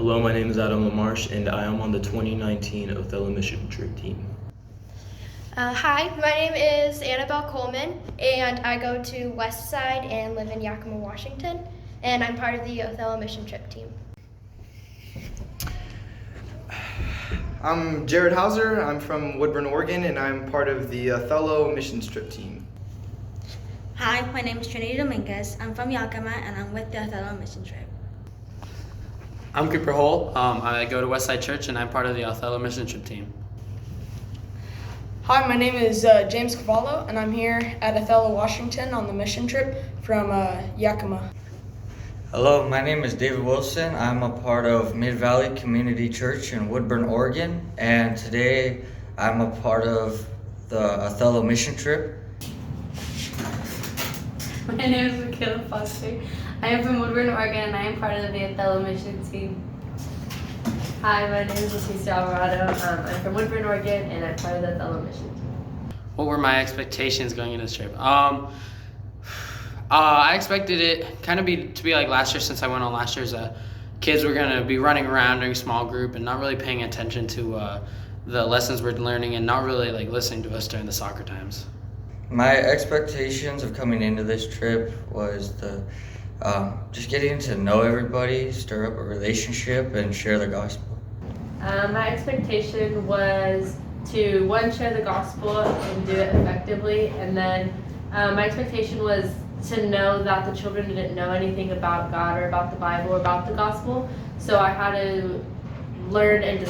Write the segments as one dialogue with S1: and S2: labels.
S1: Hello, my name is Adam LaMarche, and I am on the 2019 Othello mission trip team.
S2: Hi, my name is Annabelle Coleman, and I go to Westside and live in Yakima, Washington, and I'm part of the Othello mission trip team.
S3: I'm Jared Hauser. I'm from Woodburn, Oregon, and I'm part of the Othello mission trip team.
S4: Hi, my name is Trinity Dominguez. I'm from Yakima, and I'm with the Othello mission trip.
S5: I'm Cooper Hole. I go to Westside Church, and I'm part of the Othello mission trip team.
S6: Hi, my name is James Cavallo, and I'm here at Othello, Washington on the mission trip from Yakima.
S7: Hello, my name is David Wilson. I'm a part of Mid-Valley Community Church in Woodburn, Oregon, and today I'm a part of the Othello mission trip.
S8: My name is Michaela Foster. I am from Woodburn, Oregon, and I am part of the Othello mission team.
S9: Hi, my name is Leticia Alvarado. I'm from Woodburn, Oregon, and I'm part of the Othello mission team.
S5: What were my expectations going into this trip? I expected it kind of to be like last year, since I went on last year's. Kids were going to be running around during small group and not really paying attention to the lessons we're learning, and not really like listening to us during the soccer times.
S7: My expectations of coming into this trip was just getting to know everybody, stir up a relationship, and share the gospel.
S9: My expectation was to, one, share the gospel and do it effectively, and then my expectation was to know that the children didn't know anything about God or about the Bible or about the gospel, so I had to learn and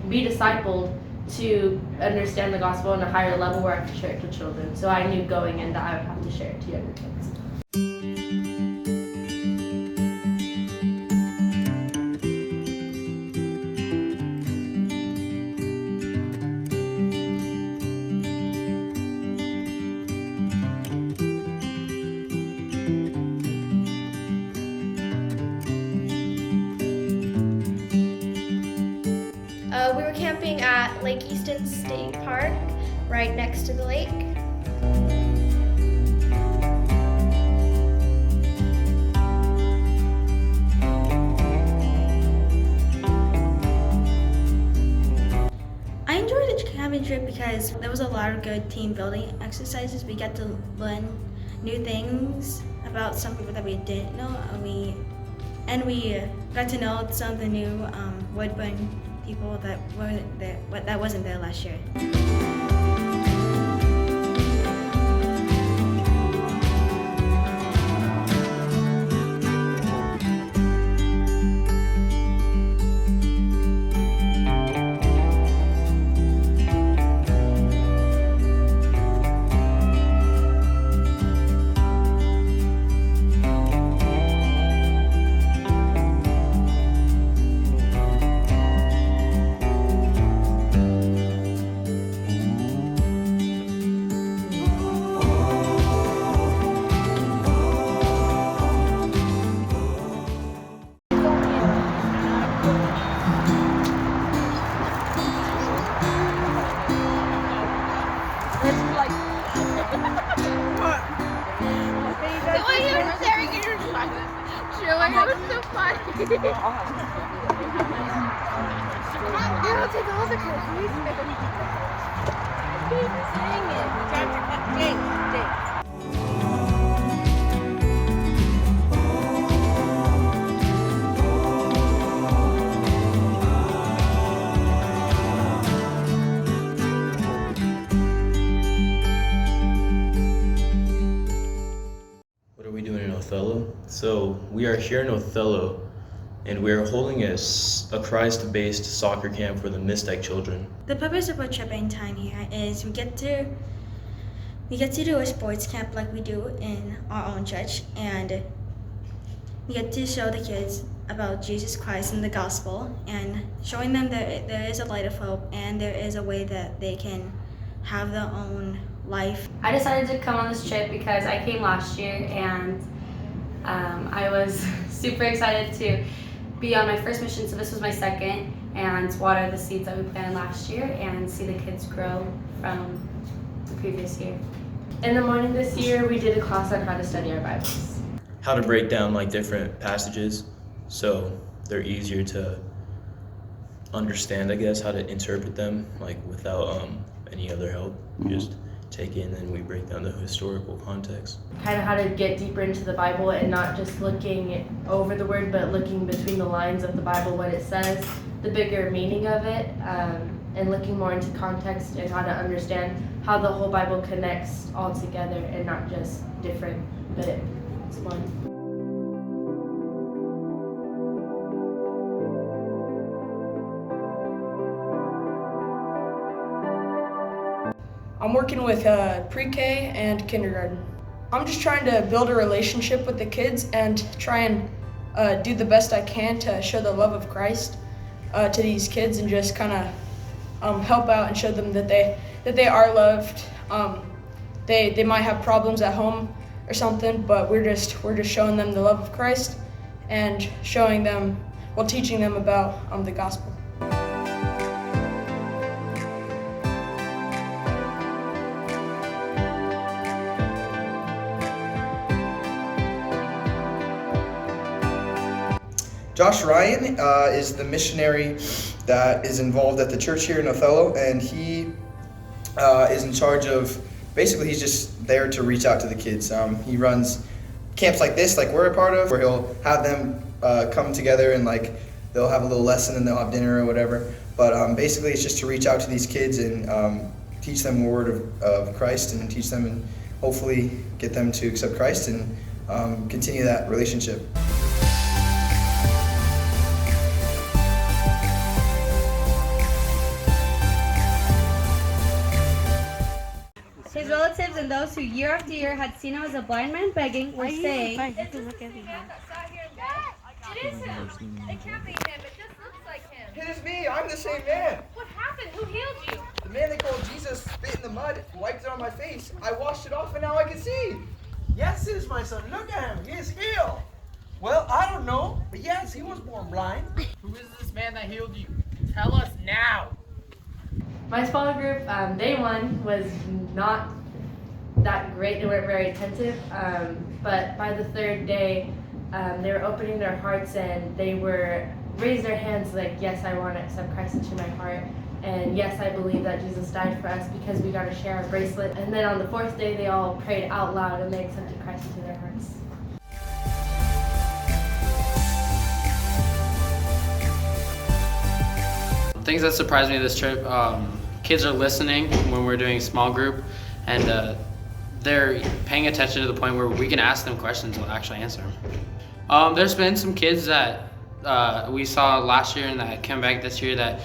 S9: be discipled to understand the gospel on a higher level where I could share it to children. So I knew going in that I would have to share it to younger kids.
S2: We were camping at Lake Easton State Park, right next to the lake.
S4: I enjoyed the camping trip because there was a lot of good team building exercises. We got to learn new things about some people that we didn't know, and we got to know some of the new Woodburn people that wasn't there last year.
S1: What are we doing in Othello? So we are here in Othello, and we are holding a Christ-based soccer camp for the Mistake children.
S4: The purpose of our tripping time here is we get to do a sports camp like we do in our own church, and we get to show the kids about Jesus Christ and the gospel, and showing them that there is a light of hope and there is a way that they can have their own life.
S8: I decided to come on this trip because I came last year, and I was super excited to be on my first mission, so this was my second, and water the seeds that we planted last year and see the kids grow from the previous year. In the morning this year, we did a class on how to study our Bibles.
S1: How to break down like different passages. So they're easier to understand, I guess, how to interpret them, like without any other help. We just take it and then we break down the historical context.
S9: Kind of how to get deeper into the Bible and not just looking over the word, but looking between the lines of the Bible, what it says, the bigger meaning of it, and looking more into context and how to understand how the whole Bible connects all together and not just different, but it's one.
S6: I'm working with pre-K and kindergarten. I'm just trying to build a relationship with the kids and try and do the best I can to show the love of Christ to these kids and just kind of help out and show them that they are loved. They might have problems at home or something, but we're just showing them the love of Christ and showing them, well, teaching them about the gospel.
S3: Josh Ryan is the missionary that is involved at the church here in Othello, and he is in charge of, basically he's just there to reach out to the kids. He runs camps like this, like we're a part of, where he'll have them come together and like they'll have a little lesson and they'll have dinner or whatever. But basically it's just to reach out to these kids and teach them the word of Christ and teach them and hopefully get them to accept Christ and continue that relationship.
S10: His relatives and those who year after year had seen him as a blind man begging were saying,
S2: It is him. It can't be him. It just looks like him.
S3: It is me, I'm the same man.
S2: What happened? Who healed you?
S3: The man they called Jesus spit in the mud, wiped it on my face. I washed it off and now I can see.
S11: Yes, it is my son. Look at him. He is healed. Well, I don't know, but yes, he was born blind.
S12: Who is this man that healed you? Tell us now.
S9: My small group, day one was not that great. They weren't very attentive, but by the third day, they were opening their hearts and they were raised their hands like, yes, I want to accept Christ into my heart. And yes, I believe that Jesus died for us because we got to share our bracelet. And then on the fourth day, they all prayed out loud and they accepted Christ into their hearts.
S5: Things that surprised me this trip, kids are listening when we're doing small group, and they're paying attention to the point where we can ask them questions and they'll actually answer them. There's been some kids that we saw last year and that came back this year that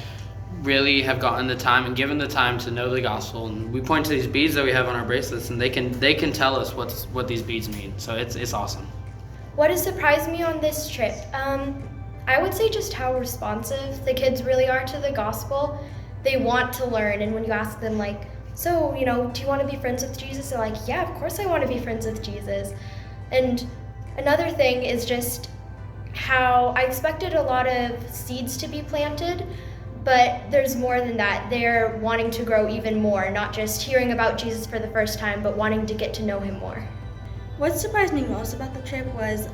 S5: really have gotten the time and given the time to know the gospel, and we point to these beads that we have on our bracelets and they can tell us what these beads mean. So it's awesome.
S2: What has surprised me on this trip? I would say just how responsive the kids really are to the gospel. They want to learn, and when you ask them like, so, do you want to be friends with Jesus? They're like, yeah, of course I want to be friends with Jesus. And another thing is just how I expected a lot of seeds to be planted, but there's more than that. They're wanting to grow even more, not just hearing about Jesus for the first time, but wanting to get to know him more.
S4: What surprised me most about the trip was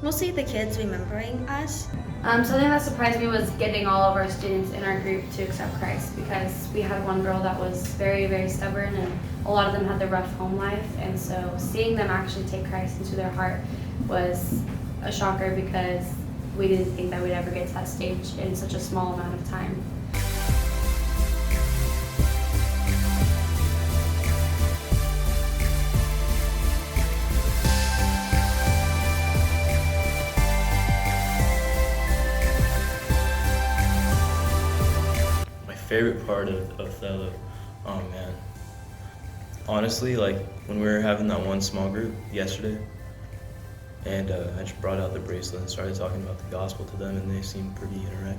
S4: mostly the kids remembering us.
S8: Something that surprised me was getting all of our students in our group to accept Christ, because we had one girl that was very, very stubborn and a lot of them had the rough home life, and so seeing them actually take Christ into their heart was a shocker because we didn't think that we'd ever get to that stage in such a small amount of time.
S1: Favorite part of Othello, oh man, honestly, like when we were having that one small group yesterday, and I just brought out the bracelet and started talking about the gospel to them, and they seemed pretty interactive.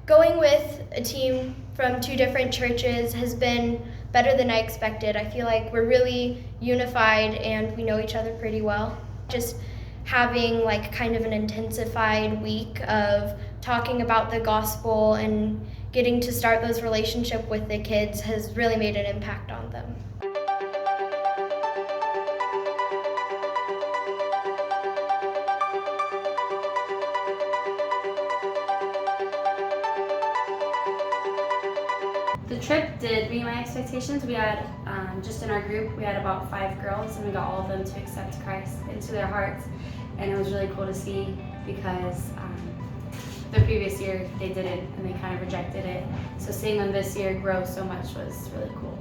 S2: Going with a team from two different churches has been better than I expected. I feel like we're really unified and we know each other pretty well. Just having like kind of an intensified week of talking about the gospel and getting to start those relationships with the kids has really made an impact on them.
S8: The trip did meet my expectations. We had, just in our group, we had about 5 girls, and we got all of them to accept Christ into their hearts. And it was really cool to see because the previous year they didn't, and they kind of rejected it. So seeing them this year grow so much was really cool.